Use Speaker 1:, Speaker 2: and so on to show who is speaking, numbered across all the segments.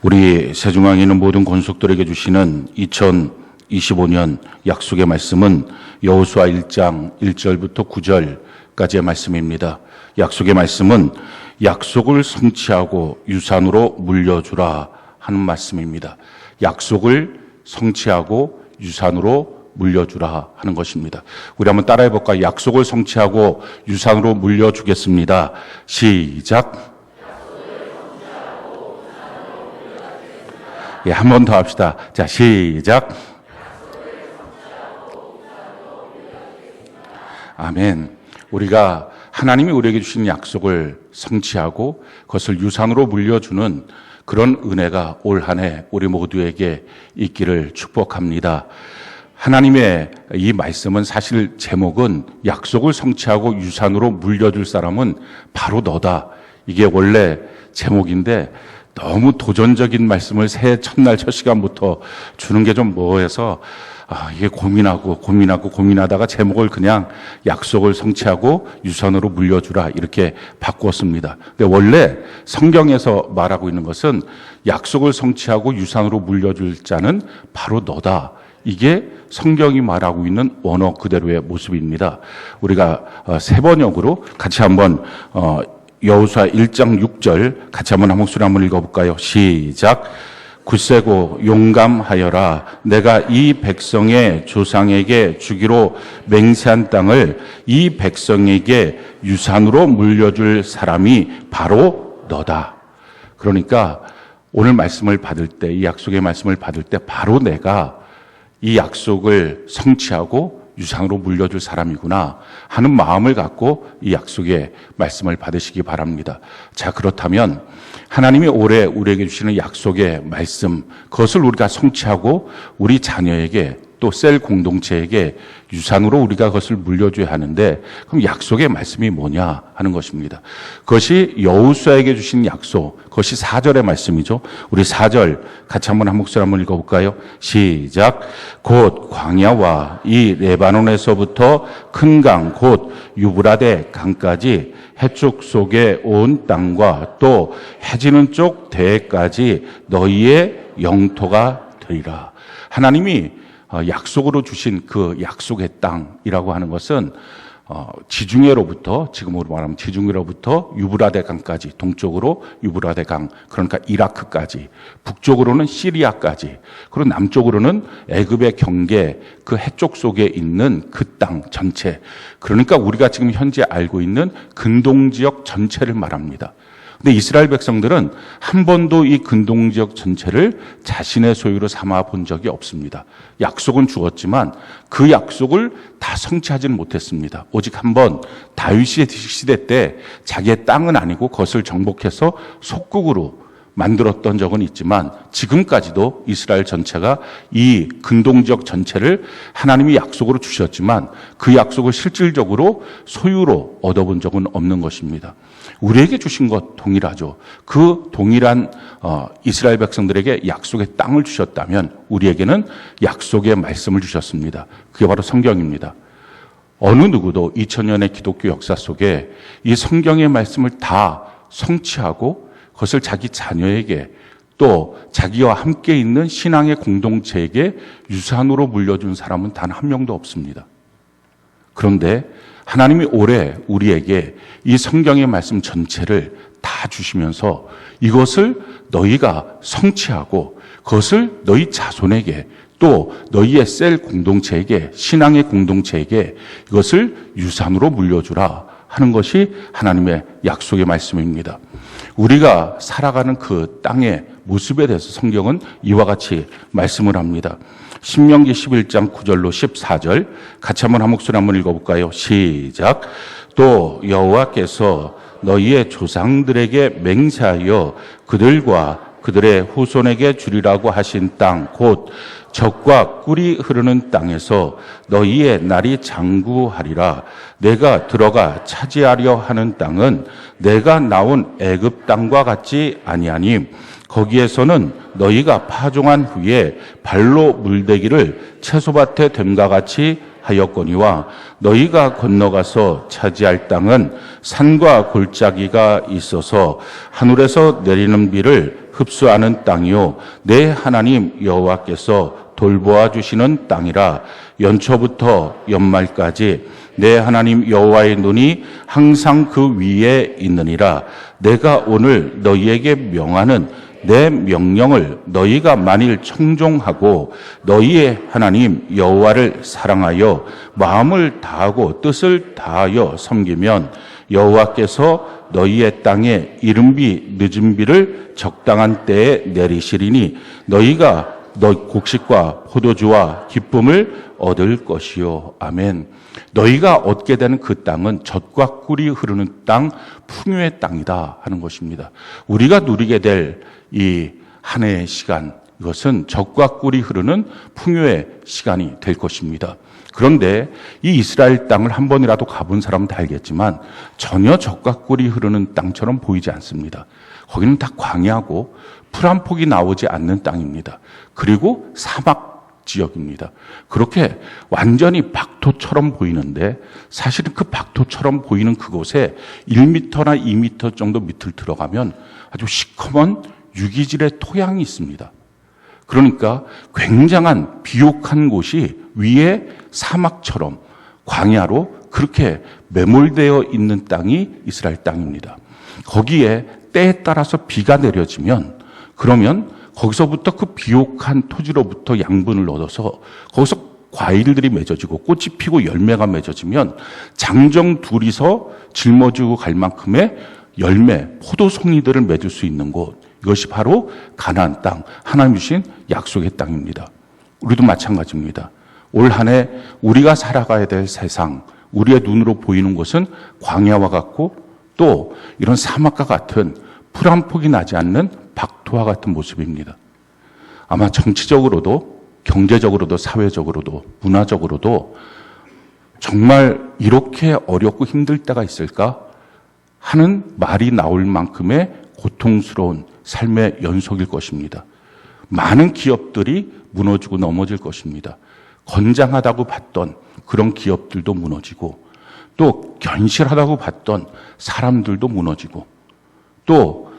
Speaker 1: 우리 세중앙에 있는 모든 권속들에게 주시는 2025년 약속의 말씀은 여호수아 1장 1절부터 9절까지의 말씀입니다. 약속의 말씀은 약속을 성취하고 유산으로 물려주라 하는 말씀입니다. 약속을 성취하고 유산으로 물려주라 하는 것입니다. 우리 한번 따라해 볼까요? 약속을 성취하고 유산으로 물려주겠습니다. 시작. 예, 한 번 더 합시다. 자, 시작. 아멘. 우리가 하나님이 우리에게 주신 약속을 성취하고 그것을 유산으로 물려주는 그런 은혜가 올 한 해 우리 모두에게 있기를 축복합니다. 하나님의 이 말씀은 사실 제목은 약속을 성취하고 유산으로 물려줄 사람은 바로 너다. 이게 원래 제목인데 너무 도전적인 말씀을 새해 첫날 첫 시간부터 주는 게 좀 뭐해서 이게 고민하다가 제목을 그냥 약속을 성취하고 유산으로 물려주라 이렇게 바꾸었습니다. 근데 원래 성경에서 말하고 있는 것은 약속을 성취하고 유산으로 물려줄 자는 바로 너다. 이게 성경이 말하고 있는 원어 그대로의 모습입니다. 우리가 세 번역으로 같이 한번 여호수아 1장 6절 같이 한번 한 목소리 한번 읽어볼까요? 시작. 굳세고 용감하여라. 내가 이 백성의 조상에게 주기로 맹세한 땅을 이 백성에게 유산으로 물려줄 사람이 바로 너다. 그러니까 오늘 말씀을 받을 때, 이 약속의 말씀을 받을 때 바로 내가 이 약속을 성취하고 유산으로 물려줄 사람이구나 하는 마음을 갖고 이 약속의 말씀을 받으시기 바랍니다. 자, 그렇다면 하나님이 올해 우리에게 주시는 약속의 말씀, 그것을 우리가 성취하고 우리 자녀에게 또 셀 공동체에게 유산으로 우리가 그것을 물려줘야 하는데, 그럼 약속의 말씀이 뭐냐 하는 것입니다. 그것이 여호수아에게 주신 약속, 그것이 4절의 말씀이죠. 우리 4절 같이 한번 한 목소리 한번 읽어볼까요? 시작. 곧 광야와 이 레바논에서부터 큰 강, 곧 유브라데 강까지 해쪽 속에 온 땅과 또 해지는 쪽 대까지 너희의 영토가 되리라. 하나님이 약속으로 주신 그 약속의 땅이라고 하는 것은 지중해로부터, 지금으로 말하면 지중해로부터 유브라데 강까지, 동쪽으로 유브라데 강, 그러니까 이라크까지, 북쪽으로는 시리아까지, 그리고 남쪽으로는 애굽의 경계, 그 해쪽 속에 있는 그 땅 전체, 그러니까 우리가 지금 현재 알고 있는 근동지역 전체를 말합니다. 근데 이스라엘 백성들은 한 번도 이 근동지역 전체를 자신의 소유로 삼아 본 적이 없습니다. 약속은 주었지만 그 약속을 다 성취하지는 못했습니다. 오직 한 번 다윗의 시대 때 자기의 땅은 아니고 그것을 정복해서 속국으로 만들었던 적은 있지만 지금까지도 이스라엘 전체가 이 근동지역 전체를 하나님이 약속으로 주셨지만 그 약속을 실질적으로 소유로 얻어본 적은 없는 것입니다. 우리에게 주신 것 동일하죠. 그 동일한 이스라엘 백성들에게 약속의 땅을 주셨다면 우리에게는 약속의 말씀을 주셨습니다. 그게 바로 성경입니다. 어느 누구도 2000년의 기독교 역사 속에 이 성경의 말씀을 다 성취하고 그것을 자기 자녀에게 또 자기와 함께 있는 신앙의 공동체에게 유산으로 물려준 사람은 단 한 명도 없습니다. 그런데 하나님이 올해 우리에게 이 성경의 말씀 전체를 다 주시면서 이것을 너희가 성취하고 그것을 너희 자손에게 또 너희의 셀 공동체에게, 신앙의 공동체에게 이것을 유산으로 물려주라 하는 것이 하나님의 약속의 말씀입니다. 우리가 살아가는 그 땅의 모습에 대해서 성경은 이와 같이 말씀을 합니다. 신명기 11장 9절로 14절 같이 한번 한 목소리 한번 읽어볼까요? 시작. 또 여호와께서 너희의 조상들에게 맹세하여 그들과 그들의 후손에게 주리라고 하신 땅, 곧 젖과 꿀이 흐르는 땅에서 너희의 날이 장구하리라. 내가 들어가 차지하려 하는 땅은 내가 나온 애굽 땅과 같지 아니하니 거기에서는 너희가 파종한 후에 발로 물대기를 채소밭에 됨과 같이 하였거니와 너희가 건너가서 차지할 땅은 산과 골짜기가 있어서 하늘에서 내리는 비를 흡수하는 땅이요 내 하나님 여호와께서 돌보아 주시는 땅이라. 연초부터 연말까지 내 하나님 여호와의 눈이 항상 그 위에 있느니라. 내가 오늘 너희에게 명하는 내 명령을 너희가 만일 청종하고 너희의 하나님 여호와를 사랑하여 마음을 다하고 뜻을 다하여 섬기면 여호와께서 너희의 땅에 이른비 늦은 비를 적당한 때에 내리시리니 너희가 너희 곡식과 포도주와 기쁨을 얻을 것이요. 아멘. 너희가 얻게 되는 그 땅은 젖과 꿀이 흐르는 땅, 풍요의 땅이다 하는 것입니다. 우리가 누리게 될 이 한 해의 시간, 이것은 젖과 꿀이 흐르는 풍요의 시간이 될 것입니다. 그런데 이 이스라엘 땅을 한 번이라도 가본 사람은 다 알겠지만 전혀 젖과 꿀이 흐르는 땅처럼 보이지 않습니다. 거기는 다 광야고 풀 한 폭이 나오지 않는 땅입니다. 그리고 사막 지역입니다. 그렇게 완전히 박토처럼 보이는데 사실은 그 박토처럼 보이는 그곳에 1m나 2m 정도 밑을 들어가면 아주 시커먼 유기질의 토양이 있습니다. 그러니까 굉장한 비옥한 곳이 위에 사막처럼 광야로 그렇게 매몰되어 있는 땅이 이스라엘 땅입니다. 거기에 때에 따라서 비가 내려지면 그러면 거기서부터 그 비옥한 토지로부터 양분을 얻어서 거기서 과일들이 맺어지고 꽃이 피고 열매가 맺어지면 장정 둘이서 짊어지고 갈 만큼의 열매, 포도송이들을 맺을 수 있는 곳, 이것이 바로 가나안 땅, 하나님 주신 약속의 땅입니다. 우리도 마찬가지입니다. 올 한 해 우리가 살아가야 될 세상, 우리의 눈으로 보이는 것은 광야와 같고 또 이런 사막과 같은 풀 한 폭이 나지 않는 박토와 같은 모습입니다. 아마 정치적으로도 경제적으로도 사회적으로도 문화적으로도 정말 이렇게 어렵고 힘들 때가 있을까 하는 말이 나올 만큼의 고통스러운 삶의 연속일 것입니다. 많은 기업들이 무너지고 넘어질 것입니다. 건장하다고 봤던 그런 기업들도 무너지고 또 견실하다고 봤던 사람들도 무너지고 또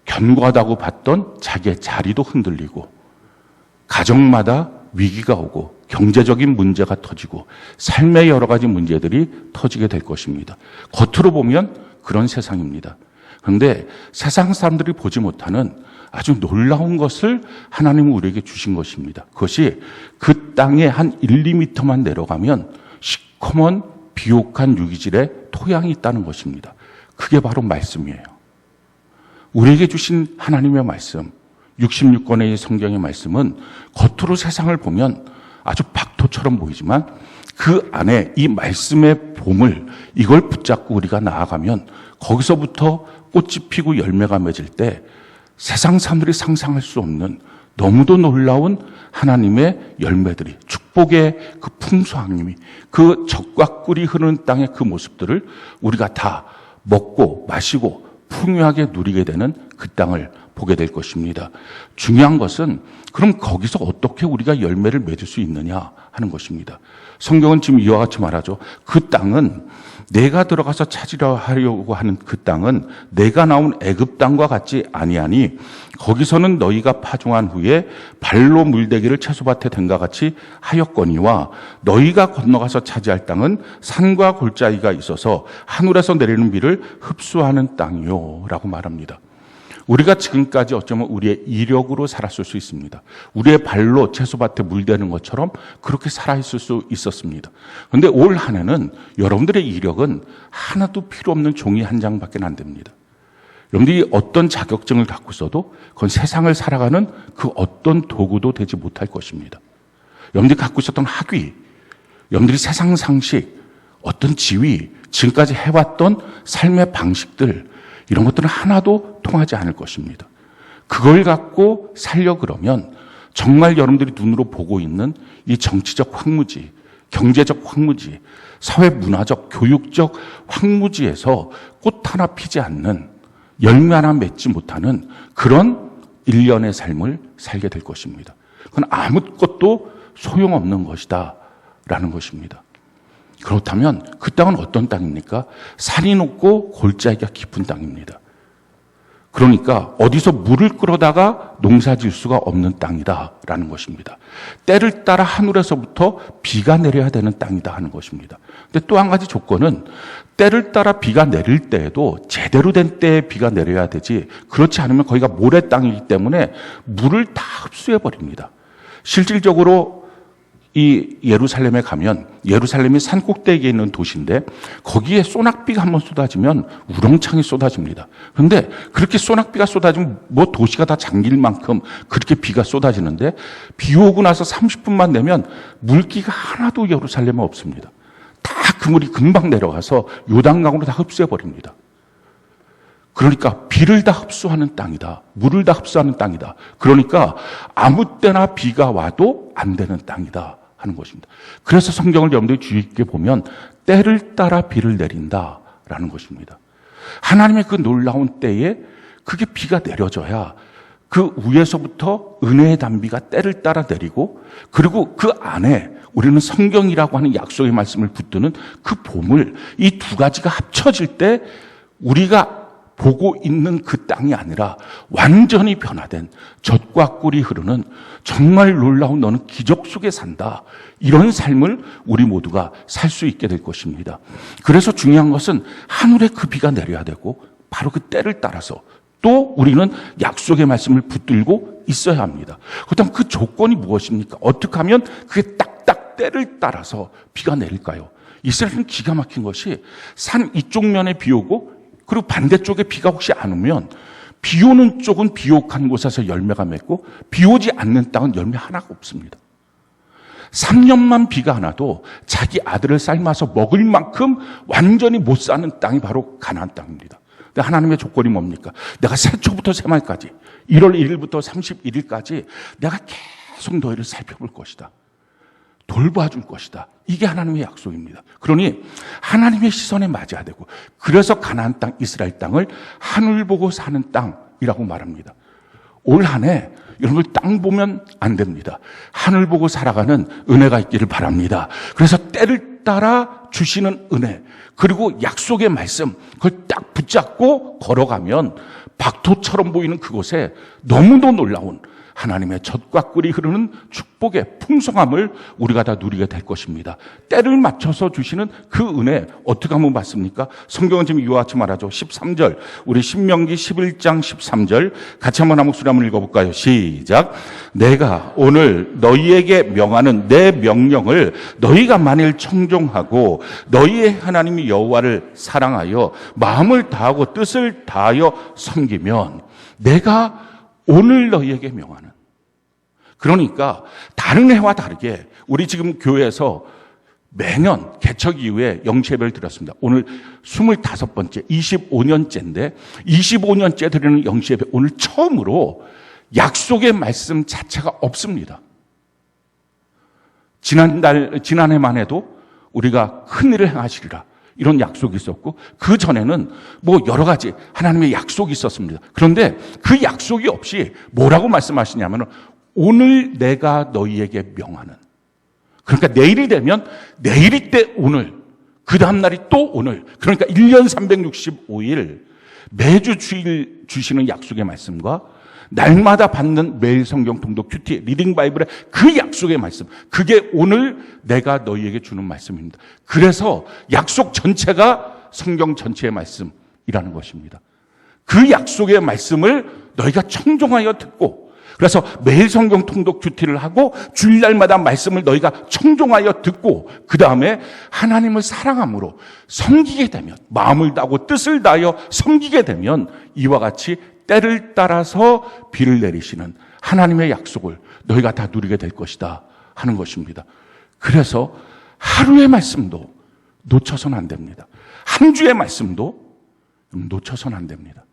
Speaker 1: 견고하다고 봤던 자기의 자리도 흔들리고 가정마다 위기가 오고 경제적인 문제가 터지고 삶의 여러 가지 문제들이 터지게 될 것입니다. 겉으로 보면 그런 세상입니다. 그런데 세상 사람들이 보지 못하는 아주 놀라운 것을 하나님은 우리에게 주신 것입니다. 그것이 그 땅에 한 1, 2m만 내려가면 시커먼 비옥한 유기질의 토양이 있다는 것입니다. 그게 바로 말씀이에요. 우리에게 주신 하나님의 말씀, 66권의 성경의 말씀은 겉으로 세상을 보면 아주 박토처럼 보이지만 그 안에 이 말씀의 보물, 이걸 붙잡고 우리가 나아가면 거기서부터 꽃이 피고 열매가 맺을 때 세상 사람들이 상상할 수 없는 너무도 놀라운 하나님의 열매들이, 축복의 그 풍성함이, 그 젖과 꿀이 흐르는 땅의 그 모습들을 우리가 다 먹고 마시고 풍요하게 누리게 되는 그 땅을 보게 될 것입니다. 중요한 것은 그럼 거기서 어떻게 우리가 열매를 맺을 수 있느냐 하는 것입니다. 성경은 지금 이와 같이 말하죠. 그 땅은 내가 들어가서 찾으려 하려고 하는 그 땅은 내가 나온 애굽 땅과 같지 아니하니 거기서는 너희가 파종한 후에 발로 물대기를 채소밭에 댄과 같이 하였거니와 너희가 건너가서 차지할 땅은 산과 골짜기가 있어서 하늘에서 내리는 비를 흡수하는 땅이요 라고 말합니다. 우리가 지금까지 어쩌면 우리의 이력으로 살았을 수 있습니다. 우리의 발로 채소밭에 물대는 것처럼 그렇게 살아있을 수 있었습니다. 그런데 올 한 해는 여러분들의 이력은 하나도 필요 없는 종이 한 장밖에 안 됩니다. 여러분들이 어떤 자격증을 갖고 있어도 그건 세상을 살아가는 그 어떤 도구도 되지 못할 것입니다. 여러분들이 갖고 있었던 학위, 여러분들이 세상 상식, 어떤 지위, 지금까지 해왔던 삶의 방식들, 이런 것들은 하나도 통하지 않을 것입니다. 그걸 갖고 살려 그러면 정말 여러분들이 눈으로 보고 있는 이 정치적 황무지, 경제적 황무지, 사회 문화적, 교육적 황무지에서 꽃 하나 피지 않는, 열매 하나 맺지 못하는 그런 일련의 삶을 살게 될 것입니다. 그건 아무것도 소용없는 것이다 라는 것입니다. 그렇다면 그 땅은 어떤 땅입니까? 산이 높고 골짜기가 깊은 땅입니다. 그러니까 어디서 물을 끌어다가 농사 지을 수가 없는 땅이다라는 것입니다. 때를 따라 하늘에서부터 비가 내려야 되는 땅이다 하는 것입니다. 근데 또 한 가지 조건은 때를 따라 비가 내릴 때에도 제대로 된 때에 비가 내려야 되지, 그렇지 않으면 거기가 모래 땅이기 때문에 물을 다 흡수해 버립니다. 실질적으로 이 예루살렘에 가면, 예루살렘이 산 꼭대기에 있는 도시인데 거기에 소낙비가 한번 쏟아지면 우렁창이 쏟아집니다. 그런데 그렇게 소낙비가 쏟아지면 뭐 도시가 다 잠길 만큼 그렇게 비가 쏟아지는데 비 오고 나서 30분만 되면 물기가 하나도 예루살렘에 없습니다. 다 그 물이 금방 내려가서 요단강으로 다 흡수해 버립니다. 그러니까 비를 다 흡수하는 땅이다. 물을 다 흡수하는 땅이다. 그러니까 아무 때나 비가 와도 안 되는 땅이다 하는 것입니다. 그래서 성경을 여러분들이 주의 깊게 보면 때를 따라 비를 내린다라는 것입니다. 하나님의 그 놀라운 때에 그게 비가 내려져야 그 위에서부터 은혜의 단비가 때를 따라 내리고, 그리고 그 안에 우리는 성경이라고 하는 약속의 말씀을 붙드는 그 보물, 이 두 가지가 합쳐질 때 우리가 보고 있는 그 땅이 아니라 완전히 변화된 젖과 꿀이 흐르는 정말 놀라운 너는 기적 속에 산다, 이런 삶을 우리 모두가 살 수 있게 될 것입니다. 그래서 중요한 것은 하늘에 그 비가 내려야 되고 바로 그 때를 따라서 또 우리는 약속의 말씀을 붙들고 있어야 합니다. 그렇다면 그 조건이 무엇입니까? 어떻게 하면 그게 딱딱 때를 따라서 비가 내릴까요? 이스라엘은 기가 막힌 것이 산 이쪽 면에 비 오고 그리고 반대쪽에 비가 혹시 안 오면 비 오는 쪽은 비옥한 곳에서 열매가 맺고 비 오지 않는 땅은 열매 하나가 없습니다. 3년만 비가 안 와도 자기 아들을 삶아서 먹을 만큼 완전히 못 사는 땅이 바로 가나안 땅입니다. 근데 하나님의 조건이 뭡니까? 내가 새초부터 새말까지 1월 1일부터 31일까지 내가 계속 너희를 살펴볼 것이다. 돌봐줄 것이다. 이게 하나님의 약속입니다. 그러니 하나님의 시선에 맞아야 되고, 그래서 가나안 땅, 이스라엘 땅을 하늘 보고 사는 땅이라고 말합니다. 올 한 해 여러분들 땅 보면 안 됩니다. 하늘 보고 살아가는 은혜가 있기를 바랍니다. 그래서 때를 따라 주시는 은혜, 그리고 약속의 말씀, 그걸 딱 붙잡고 걸어가면 박토처럼 보이는 그곳에 너무도 놀라운 하나님의 젖과 꿀이 흐르는 축복의 풍성함을 우리가 다 누리게 될 것입니다. 때를 맞춰서 주시는 그 은혜 어떻게 하면 받습니까? 성경은 지금 이와 같이 말하죠. 13절, 우리 신명기 11장 13절 같이 한번 한 목소리 한번 읽어볼까요? 시작. 내가 오늘 너희에게 명하는 내 명령을 너희가 만일 청종하고 너희의 하나님 여호와를 사랑하여 마음을 다하고 뜻을 다하여 섬기면 내가 오늘 너희에게 명하는, 그러니까 다른 해와 다르게 우리 지금 교회에서 매년 개척 이후에 영시예배를 드렸습니다. 오늘 25번째, 25년째인데 25년째 드리는 영시예배, 오늘 처음으로 약속의 말씀 자체가 없습니다. 지난해만 해도 우리가 큰 일을 행하시리라, 이런 약속이 있었고, 그 전에는 뭐 여러 가지 하나님의 약속이 있었습니다. 그런데 그 약속이 없이 뭐라고 말씀하시냐면 오늘 내가 너희에게 명하는, 그러니까 내일이 되면 내일이 때 오늘, 그 다음날이 또 오늘, 그러니까 1년 365일 매주 주일 주시는 약속의 말씀과 날마다 받는 매일 성경 통독 큐티 리딩 바이블의 그 약속의 말씀, 그게 오늘 내가 너희에게 주는 말씀입니다. 그래서 약속 전체가 성경 전체의 말씀이라는 것입니다. 그 약속의 말씀을 너희가 청종하여 듣고, 그래서 매일 성경 통독 큐티를 하고 주일날마다 말씀을 너희가 청종하여 듣고 그 다음에 하나님을 사랑함으로 섬기게 되면, 마음을 다하고 뜻을 다하여 섬기게 되면 이와 같이 때를 따라서 비를 내리시는 하나님의 약속을 너희가 다 누리게 될 것이다 하는 것입니다. 그래서 하루의 말씀도 놓쳐서는 안 됩니다. 한 주의 말씀도 놓쳐서는 안 됩니다.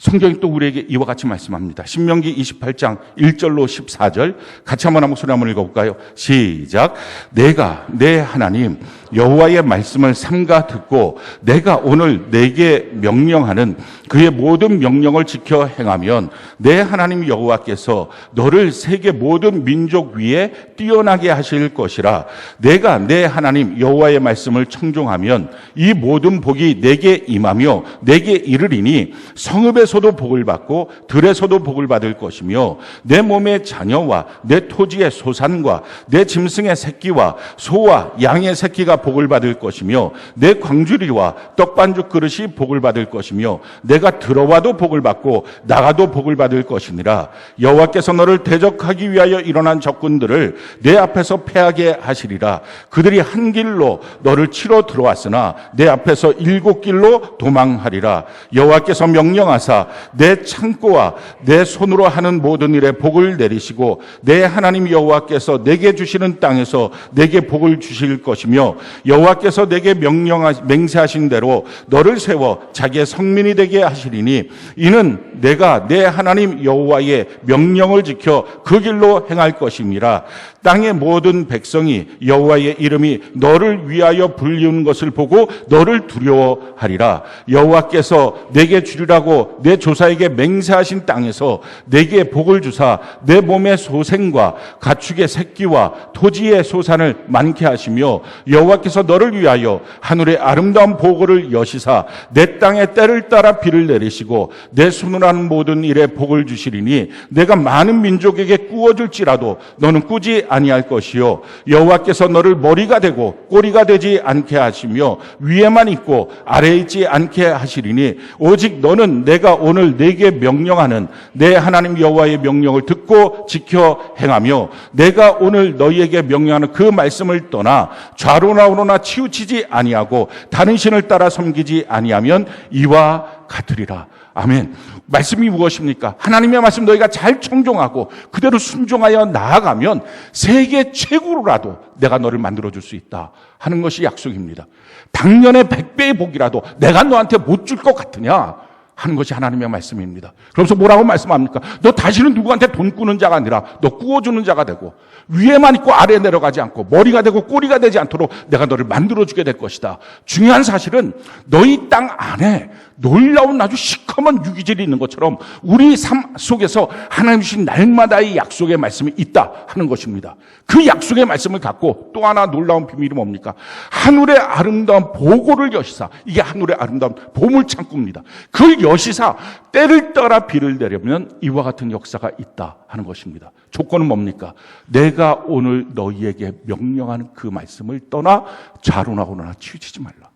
Speaker 1: 성경이 또 우리에게 이와 같이 말씀합니다. 신명기 28장 1절로 14절 같이 한번 목소리 한번 읽어볼까요? 시작. 내가 내 하나님 여호와의 말씀을 삼가 듣고 내가 오늘 내게 명령하는 그의 모든 명령을 지켜 행하면 내 하나님 여호와께서 너를 세계 모든 민족 위에 뛰어나게 하실 것이라. 내가 내 하나님 여호와의 말씀을 청종하면 이 모든 복이 내게 임하며 내게 이르리니 성읍에서도 복을 받고 들에서도 복을 받을 것이며 내 몸의 자녀와 내 토지의 소산과 내 짐승의 새끼와 소와 양의 새끼가 복을 받을 것이며 내 광주리와 떡반죽 그릇이 복을 받을 것이며 내가 들어와도 복을 받고 나가도 복을 받을 것이니라. 여호와께서 너를 대적하기 위하여 일어난 적군들을 내 앞에서 패하게 하시리라. 그들이 한 길로 너를 치러 들어왔으나 내 앞에서 7길로 도망하리라. 여호와께서 명령하사 내 창고와 내 손으로 하는 모든 일에 복을 내리시고 내 하나님 여호와께서 내게 주시는 땅에서 내게 복을 주실 것이며 여호와께서 내게 맹세하신 대로 너를 세워 자기의 성민이 되게 하시리니 이는 내가 내 하나님 여호와의 명령을 지켜 그 길로 행할 것임이라. 땅의 모든 백성이 여호와의 이름이 너를 위하여 불리우는 것을 보고 너를 두려워하리라. 여호와께서 내게 주리라고 내 조사에게 맹세하신 땅에서 내게 복을 주사 내 몸의 소생과 가축의 새끼와 토지의 소산을 많게 하시며 여호와께서 너를 위하여 하늘의 아름다운 보고를 여시사 내 땅에 때를 따라 비를 내리시고 내 손으로 하는 모든 일에 복을 주시리니 내가 많은 민족에게 꾸어줄지라도 너는 꾸지 아니할 것이요 여호와께서 너를 머리가 되고 꼬리가 되지 않게 하시며 위에만 있고 아래에 있지 않게 하시리니 오직 너는 내가 오늘 내게 명령하는 내 하나님 여호와의 명령을 듣고 지켜 행하며 내가 오늘 너희에게 명령하는 그 말씀을 떠나 좌로나 우로나 치우치지 아니하고 다른 신을 따라 섬기지 아니하면 이와 같으리라. 아멘. 말씀이 무엇입니까? 하나님의 말씀 너희가 잘 청종하고 그대로 순종하여 나아가면 세계 최고로라도 내가 너를 만들어줄 수 있다 하는 것이 약속입니다. 당년의 100배의 복이라도 내가 너한테 못 줄 것 같으냐 하는 것이 하나님의 말씀입니다. 그러면서 뭐라고 말씀합니까? 너 다시는 누구한테 돈 꾸는 자가 아니라 너 꾸어주는 자가 되고 위에만 있고 아래에 내려가지 않고 머리가 되고 꼬리가 되지 않도록 내가 너를 만들어주게 될 것이다. 중요한 사실은 너희 땅 안에 놀라운 아주 시커먼 유기질이 있는 것처럼 우리 삶 속에서 하나님 주신 날마다의 약속의 말씀이 있다 하는 것입니다. 그 약속의 말씀을 갖고 또 하나 놀라운 비밀이 뭡니까? 하늘의 아름다운 보고를 여시사, 이게 하늘의 아름다운 보물창고입니다. 그걸 여시사 때를 따라 비를 내려면 이와 같은 역사가 있다 하는 것입니다. 조건은 뭡니까? 내가 오늘 너희에게 명령하는 그 말씀을 떠나 좌로나 우로나 치우치지 말라.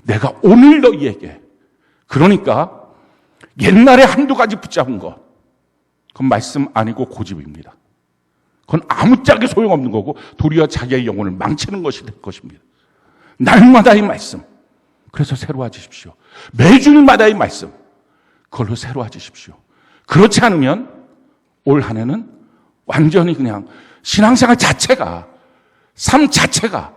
Speaker 1: 내가 오늘 너희에게, 그러니까 옛날에 한두 가지 붙잡은 것, 그건 말씀 아니고 고집입니다. 그건 아무짝에 소용없는 거고 도리어 자기의 영혼을 망치는 것이 될 것입니다. 날마다의 말씀, 그래서 새로워지십시오. 매주일마다의 말씀, 그걸로 새로워지십시오. 그렇지 않으면 올 한 해는 완전히 그냥 신앙생활 자체가, 삶 자체가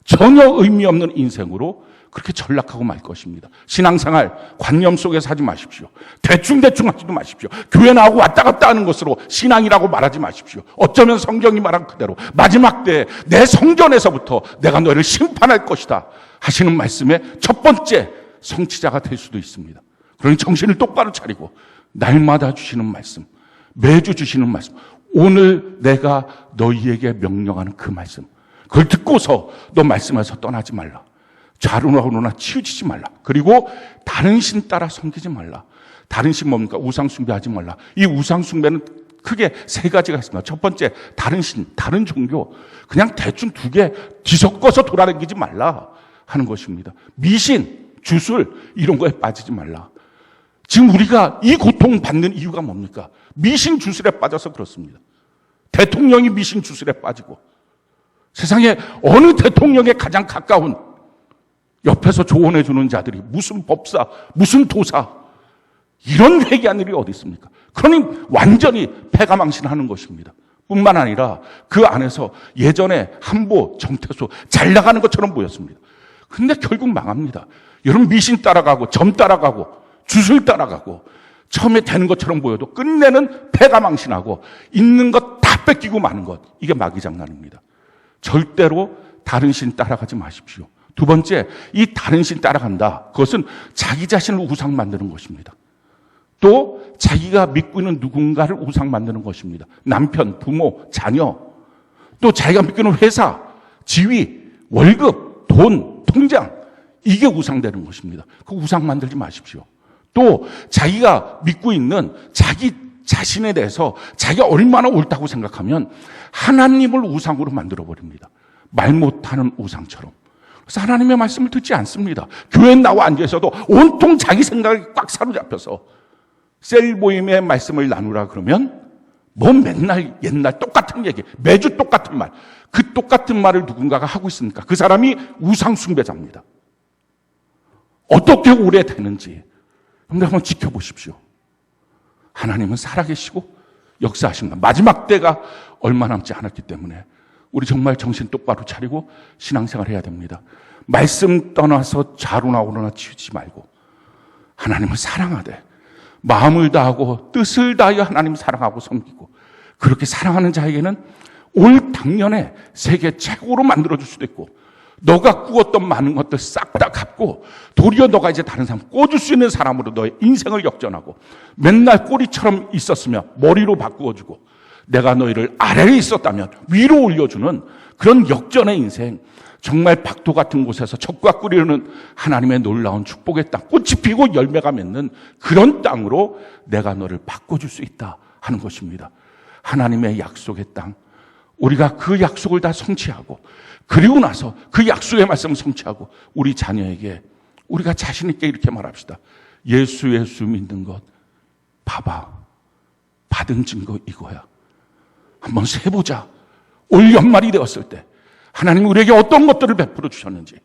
Speaker 1: 전혀 의미 없는 인생으로 그렇게 전락하고 말 것입니다. 신앙생활 관념 속에서 하지 마십시오. 대충대충 하지도 마십시오. 교회 나오고 왔다 갔다 하는 것으로 신앙이라고 말하지 마십시오. 어쩌면 성경이 말한 그대로 마지막 때에 내 성전에서부터 내가 너를 심판할 것이다 하시는 말씀의 첫 번째 성취자가 될 수도 있습니다. 그러니 정신을 똑바로 차리고 날마다 주시는 말씀, 매주 주시는 말씀, 오늘 내가 너희에게 명령하는 그 말씀, 그걸 듣고서 너 말씀에서 떠나지 말라. 좌로나 우로나 치우치지 말라. 그리고 다른 신 따라 섬기지 말라. 다른 신 뭡니까? 우상 숭배하지 말라. 이 우상 숭배는 크게 세 가지가 있습니다. 첫 번째, 다른 신, 다른 종교, 그냥 대충 두 개 뒤섞어서 돌아다니지 말라 하는 것입니다. 미신, 주술 이런 거에 빠지지 말라. 지금 우리가 이 고통 받는 이유가 뭡니까? 미신 주술에 빠져서 그렇습니다. 대통령이 미신 주술에 빠지고 세상에 어느 대통령에 가장 가까운 옆에서 조언해 주는 자들이 무슨 법사, 무슨 도사, 이런 회개한 일이 어디 있습니까? 그러니 완전히 패가망신하는 것입니다. 뿐만 아니라 그 안에서 예전에 한보, 정태소 잘 나가는 것처럼 보였습니다. 근데 결국 망합니다. 여러분 미신 따라가고 점 따라가고 주술 따라가고 처음에 되는 것처럼 보여도 끝내는 패가 망신하고 있는 것 다 뺏기고 마는 것. 이게 마귀 장난입니다. 절대로 다른 신 따라가지 마십시오. 두 번째, 이 다른 신 따라간다. 그것은 자기 자신을 우상 만드는 것입니다. 또 자기가 믿고 있는 누군가를 우상 만드는 것입니다. 남편, 부모, 자녀, 또 자기가 믿고 있는 회사, 지위, 월급, 돈, 통장, 이게 우상되는 것입니다. 그 우상 만들지 마십시오. 또 자기가 믿고 있는 자기 자신에 대해서 자기가 얼마나 옳다고 생각하면 하나님을 우상으로 만들어버립니다. 말 못하는 우상처럼. 그래서 하나님의 말씀을 듣지 않습니다. 교회에 나와 앉아있어도 온통 자기 생각에 꽉 사로잡혀서 셀 모임의 말씀을 나누라 그러면 뭐 맨날 옛날 똑같은 얘기, 매주 똑같은 말, 그 똑같은 말을 누군가가 하고 있으니까 그 사람이 우상 숭배자입니다. 어떻게 오래 되는지 여러분들 한번 지켜보십시오. 하나님은 살아계시고 역사하십니다. 마지막 때가 얼마 남지 않았기 때문에 우리 정말 정신 똑바로 차리고 신앙생활 해야 됩니다. 말씀 떠나서 좌로나 우로나 치우지 말고 하나님을 사랑하되 마음을 다하고 뜻을 다하여 하나님 사랑하고 섬기고 그렇게 사랑하는 자에게는 올 당년에 세계 최고로 만들어줄 수도 있고 너가 꾸었던 많은 것들 싹 다 갚고 도리어 너가 이제 다른 사람 꿔줄 수 있는 사람으로 너의 인생을 역전하고 맨날 꼬리처럼 있었으면 머리로 바꾸어주고 내가 너희를 아래에 있었다면 위로 올려주는 그런 역전의 인생, 정말 박도 같은 곳에서 적과 꿀이르는 하나님의 놀라운 축복의 땅, 꽃이 피고 열매가 맺는 그런 땅으로 내가 너를 바꿔줄 수 있다 하는 것입니다. 하나님의 약속의 땅, 우리가 그 약속을 다 성취하고 그리고 나서 그 약속의 말씀을 성취하고 우리 자녀에게 우리가 자신 있게 이렇게 말합시다. 예수 믿는 것 봐봐, 받은 증거 이거야. 한번 세보자. 올 연말이 되었을 때 하나님 우리에게 어떤 것들을 베풀어 주셨는지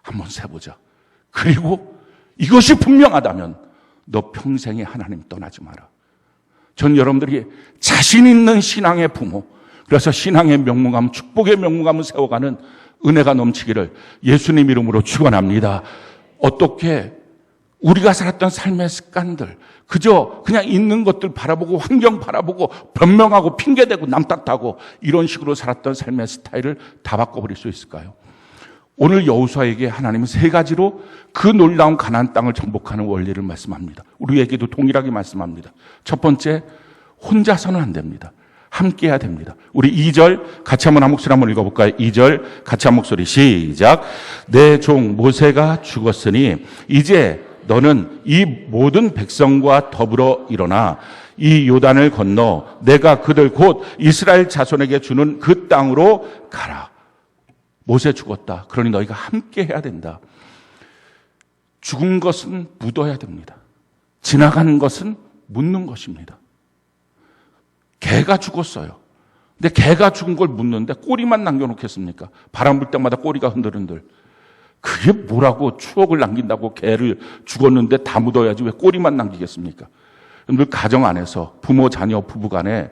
Speaker 1: 한번 세보자. 그리고 이것이 분명하다면 너 평생에 하나님 떠나지 마라. 전 여러분들이 자신 있는 신앙의 부모, 그래서 신앙의 명문감, 축복의 명문감을 세워가는 은혜가 넘치기를 예수님 이름으로 축원합니다. 어떻게 우리가 살았던 삶의 습관들, 그저 그냥 있는 것들 바라보고 환경 바라보고 변명하고 핑계대고 남 탓하고 이런 식으로 살았던 삶의 스타일을 다 바꿔버릴 수 있을까요? 오늘 여호수아에게 하나님은 세 가지로 그 놀라운 가나안 땅을 정복하는 원리를 말씀합니다. 우리에게도 동일하게 말씀합니다. 첫 번째, 혼자서는 안 됩니다. 함께 해야 됩니다. 우리 2절 같이 한번 한 목소리 한번 읽어볼까요? 2절 같이 한 목소리 시작. 내 종 모세가 죽었으니 이제 너는 이 모든 백성과 더불어 일어나 이 요단을 건너 내가 그들 곧 이스라엘 자손에게 주는 그 땅으로 가라. 모세 죽었다. 그러니 너희가 함께 해야 된다. 죽은 것은 묻어야 됩니다. 지나가는 것은 묻는 것입니다. 개가 죽었어요. 근데 개가 죽은 걸 묻는데 꼬리만 남겨놓겠습니까? 바람 불 때마다 꼬리가 흔들흔들. 그게 뭐라고 추억을 남긴다고 개를 죽었는데 다 묻어야지 왜 꼬리만 남기겠습니까? 여러분들 가정 안에서 부모, 자녀, 부부 간에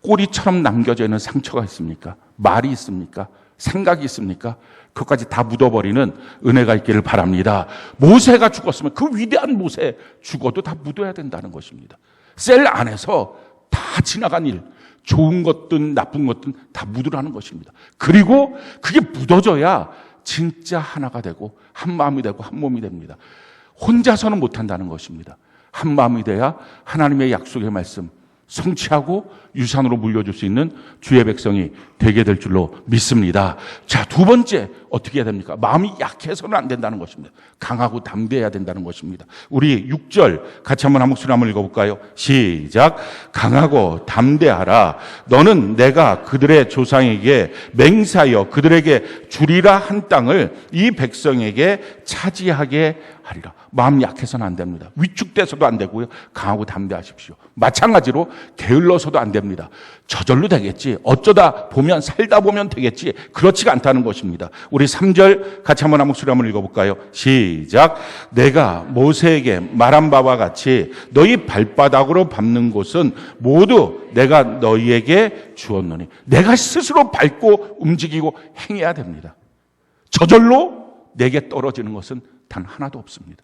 Speaker 1: 꼬리처럼 남겨져 있는 상처가 있습니까? 말이 있습니까? 생각이 있습니까? 그것까지 다 묻어버리는 은혜가 있기를 바랍니다. 모세가 죽었으면 그 위대한 모세 죽어도 다 묻어야 된다는 것입니다. 셀 안에서 다 지나간 일, 좋은 것든 나쁜 것든 다 묻으라는 것입니다. 그리고 그게 묻어져야 진짜 하나가 되고 한 마음이 되고 한 몸이 됩니다. 혼자서는 못한다는 것입니다. 한 마음이 돼야 하나님의 약속의 말씀 성취하고 유산으로 물려줄 수 있는 주의 백성이 되게 될 줄로 믿습니다. 자, 두 번째 어떻게 해야 됩니까? 마음이 약해서는 안 된다는 것입니다. 강하고 담대해야 된다는 것입니다. 우리 6절 같이 한번 한 목소리 한번 읽어볼까요? 시작. 강하고 담대하라. 너는 내가 그들의 조상에게 맹세하여 그들에게 주리라 한 땅을 이 백성에게 차지하게 하리라. 마음 약해서는 안 됩니다. 위축돼서도 안 되고요. 강하고 담대하십시오. 마찬가지로 게을러서도 안 됩니다. 저절로 되겠지. 어쩌다 보면 살다 보면 되겠지. 그렇지가 않다는 것입니다. 우리 3절 같이 한번 한 목소리 한번 읽어볼까요? 시작. 내가 모세에게 말한 바와 같이 너희 발바닥으로 밟는 곳은 모두 내가 너희에게 주었노니. 내가 스스로 밟고 움직이고 행해야 됩니다. 저절로 내게 떨어지는 것은 단 하나도 없습니다.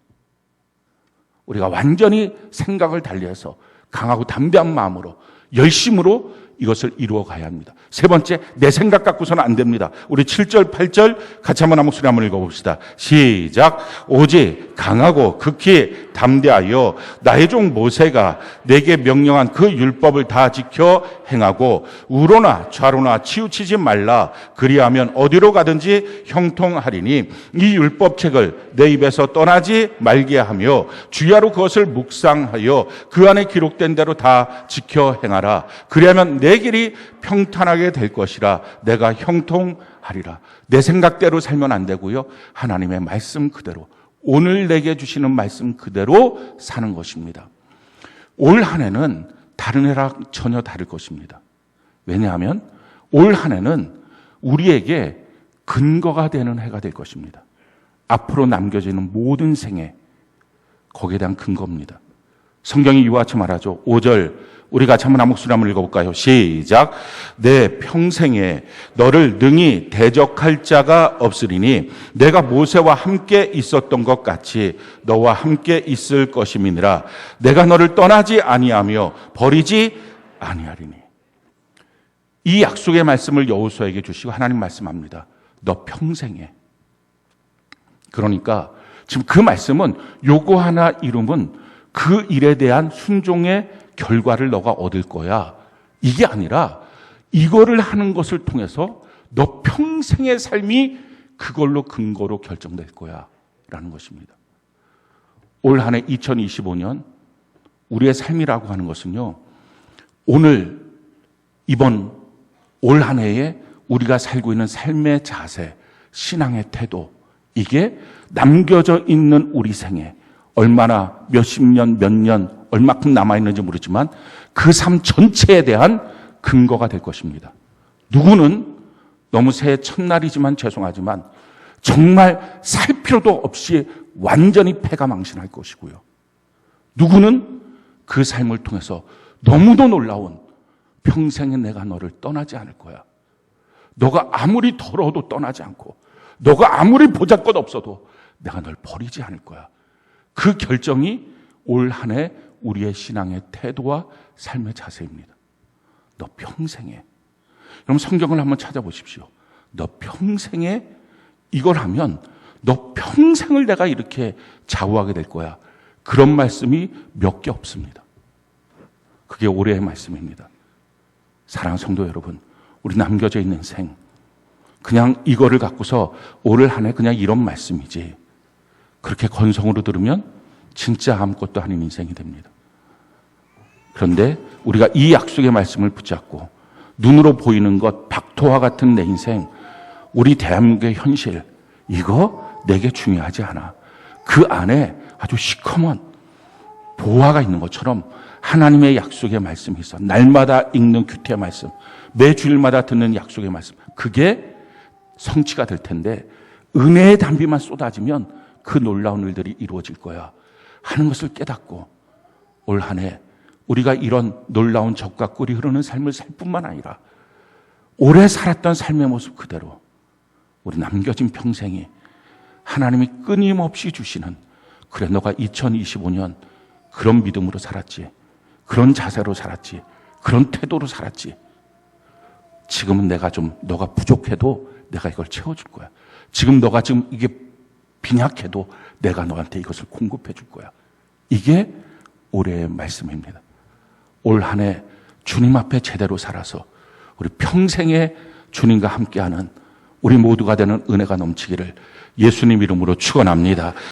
Speaker 1: 우리가 완전히 생각을 달리해서 강하고 담대한 마음으로 열심으로 이것을 이루어 가야 합니다. 세 번째, 내 생각 갖고서는 안 됩니다. 우리 7절, 8절 같이 한번 한 목소리 한번 읽어봅시다. 시작. 오직 강하고 극히 담대하여 나의 종 모세가 내게 명령한 그 율법을 다 지켜 행하고 우로나 좌로나 치우치지 말라. 그리하면 어디로 가든지 형통하리니 이 율법책을 내 입에서 떠나지 말게 하며 주야로 그것을 묵상하여 그 안에 기록된 대로 다 지켜 행하라. 그리하면 내 길이 평탄하게 될 것이라. 내가 형통하리라. 내 생각대로 살면 안 되고요. 하나님의 말씀 그대로, 오늘 내게 주시는 말씀 그대로 사는 것입니다. 올 한 해는 다른 해랑 전혀 다를 것입니다. 왜냐하면 올 한 해는 우리에게 근거가 되는 해가 될 것입니다. 앞으로 남겨지는 모든 생애, 거기에 대한 근거입니다. 성경이 이와 같이 말하죠. 5절 우리 같이 한번 한 목소리 한번 읽어볼까요? 시작. 내 평생에 너를 능히 대적할 자가 없으리니 내가 모세와 함께 있었던 것 같이 너와 함께 있을 것임이니라. 내가 너를 떠나지 아니하며 버리지 아니하리니. 이 약속의 말씀을 여호수아에게 주시고 하나님 말씀합니다. 너 평생에. 그러니까 지금 그 말씀은 요거 하나 이루면 그 일에 대한 순종의 결과를 너가 얻을 거야. 이게 아니라 이거를 하는 것을 통해서 너 평생의 삶이 그걸로 근거로 결정될 거야. 라는 것입니다. 올 한 해 2025년 우리의 삶이라고 하는 것은요. 오늘 이번 올 한 해에 우리가 살고 있는 삶의 자세, 신앙의 태도, 이게 남겨져 있는 우리 생에 얼마나 몇십 년, 몇 년, 얼마큼 남아있는지 모르지만 그 삶 전체에 대한 근거가 될 것입니다. 누구는 너무 새해 첫날이지만 죄송하지만 정말 살 필요도 없이 완전히 패가 망신할 것이고요. 누구는 그 삶을 통해서 너무도 놀라운 평생에 내가 너를 떠나지 않을 거야. 너가 아무리 더러워도 떠나지 않고 너가 아무리 보잘것 없어도 내가 널 버리지 않을 거야. 그 결정이 올 한 해 우리의 신앙의 태도와 삶의 자세입니다. 너 평생에. 여러분 성경을 한번 찾아보십시오. 너 평생에 이걸 하면 너 평생을 내가 이렇게 좌우하게 될 거야. 그런 말씀이 몇 개 없습니다. 그게 올해의 말씀입니다. 사랑하는 성도 여러분, 우리 남겨져 있는 생, 그냥 이거를 갖고서 올 한 해 그냥 이런 말씀이지. 그렇게 건성으로 들으면 진짜 아무것도 아닌 인생이 됩니다. 그런데 우리가 이 약속의 말씀을 붙잡고 눈으로 보이는 것, 박토와 같은 내 인생, 우리 대한민국의 현실, 이거 내게 중요하지 않아. 그 안에 아주 시커먼 보화가 있는 것처럼 하나님의 약속의 말씀이 있어. 날마다 읽는 규태의 말씀, 매 주일마다 듣는 약속의 말씀, 그게 성취가 될 텐데 은혜의 단비만 쏟아지면 그 놀라운 일들이 이루어질 거야 하는 것을 깨닫고 올 한 해 우리가 이런 놀라운 적과 꿀이 흐르는 삶을 살 뿐만 아니라 오래 살았던 삶의 모습 그대로 우리 남겨진 평생이 하나님이 끊임없이 주시는, 그래 너가 2025년 그런 믿음으로 살았지, 그런 자세로 살았지, 그런 태도로 살았지, 지금은 내가 좀 너가 부족해도 내가 이걸 채워줄 거야. 지금 너가 지금 이게 빈약해도 내가 너한테 이것을 공급해 줄 거야. 이게 올해의 말씀입니다. 올 한 해 주님 앞에 제대로 살아서 우리 평생에 주님과 함께하는 우리 모두가 되는 은혜가 넘치기를 예수님 이름으로 축원합니다.